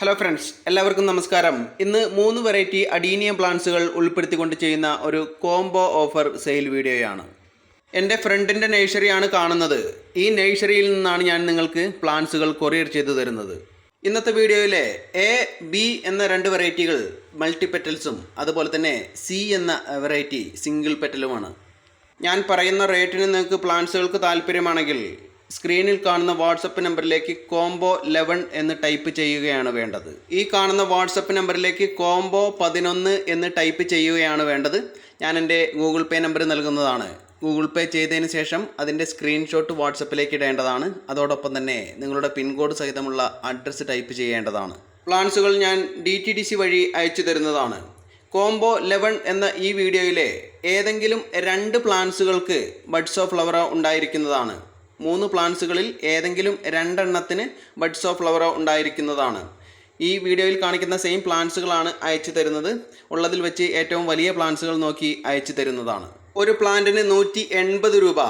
Hello friends, എല്ലാവർക്കും നമസ്കാരം. ഇന്ന് 3 വെറൈറ്റി അഡീനിയം പ്ലാന്റ്സുകൾ ഉൾപ്പെടുത്തിക്കൊണ്ട് ചെയ്യുന്ന ഒരു കോംബോ ഓഫർ സെയിൽ വീഡിയോയാണ്. എൻ്റെ ഫ്രണ്ടിൻ്റെ നഴ്സറിയാണ് കാണുന്നത്. ഈ നഴ്സറിയിൽ നിന്നാണ് ഞാൻ നിങ്ങൾക്ക് പ്ലാന്റ്സുകൾ കൊറിയർ ചെയ്തു തരുന്നത്. ഇന്നത്തെ വീഡിയോയിലെ എ, ബി എന്ന 2 വെറൈറ്റികൾ മൾട്ടി പെറ്റൽസും അതുപോലെ തന്നെ സി എന്ന വെറൈറ്റി സിംഗിൾ പെറ്റലുമാണ്. ഞാൻ പറയുന്ന റേറ്റിന് നിങ്ങൾക്ക് പ്ലാന്റ്സുകൾക്ക് താല്പര്യമാണെങ്കിൽ സ്ക്രീനിൽ കാണുന്ന വാട്സപ്പ് നമ്പറിലേക്ക് കോംബോ 11 എന്ന് ടൈപ്പ് ചെയ്യുകയാണ് വേണ്ടത്. ഈ കാണുന്ന വാട്സപ്പ് നമ്പറിലേക്ക് കോംബോ 11 എന്ന് ടൈപ്പ് ചെയ്യുകയാണ് വേണ്ടത്. ഞാൻ എൻ്റെ ഗൂഗിൾ പേ നമ്പർ നൽകുന്നതാണ്. ഗൂഗിൾ പേ ചെയ്തതിന് ശേഷം അതിൻ്റെ സ്ക്രീൻഷോട്ട് വാട്സപ്പിലേക്ക് ഇടേണ്ടതാണ്. അതോടൊപ്പം തന്നെ നിങ്ങളുടെ പിൻകോഡ് സഹിതമുള്ള അഡ്രസ്സ് ടൈപ്പ് ചെയ്യേണ്ടതാണ്. പ്ലാൻസുകൾ ഞാൻ DTDC വഴി അയച്ചു തരുന്നതാണ്. കോംബോ 11 എന്ന ഈ വീഡിയോയിലെ ഏതെങ്കിലും 2 പ്ലാൻസുകൾക്ക് ബഡ്സ് ഓഫ് ഫ്ലവർ ഉണ്ടായിരിക്കുന്നതാണ്. 3 പ്ലാന്റ്സുകളിൽ ഏതെങ്കിലും 2 എണ്ണത്തിന് ബഡ്സ് ഓഫ് ഫ്ലവർ ഉണ്ടായിരിക്കുന്നതാണ്. ഈ വീഡിയോയിൽ കാണിക്കുന്ന സെയിം പ്ലാന്റ്സുകളാണ് അയച്ചു തരുന്നത്. ഉള്ളതിൽ വെച്ച് ഏറ്റവും വലിയ പ്ലാന്റ്സുകൾ നോക്കി അയച്ചു തരുന്നതാണ്. ഒരു പ്ലാന്റിന് 180 രൂപ,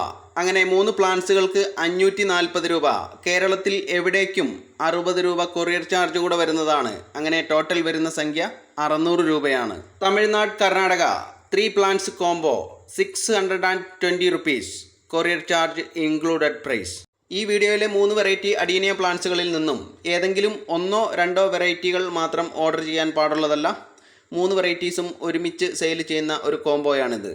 അങ്ങനെ 3 പ്ലാന്റ്സുകൾക്ക് 540 രൂപ. കേരളത്തിൽ എവിടേക്കും 60 രൂപ കൊറിയർ ചാർജ് കൂടെ വരുന്നതാണ്. അങ്ങനെ ടോട്ടൽ വരുന്ന സംഖ്യ 600 രൂപയാണ്. Tamil Nadu, Karnataka 3 plants combo 620 rupees. Courier charge included price. ഈ വീഡിയോയിലെ 3 വെറൈറ്റി അഡീനിയം പ്ലാന്റ്സുകളിൽ നിന്നും ഏതെങ്കിലും 1-2 വെറൈറ്റികൾ മാത്രം ഓർഡർ ചെയ്യാൻ പാടുള്ളതല്ല. 3 വെറൈറ്റീസും ഒരുമിച്ച് സെയിൽ ചെയ്യുന്ന ഒരു കോംബോയാണിത്.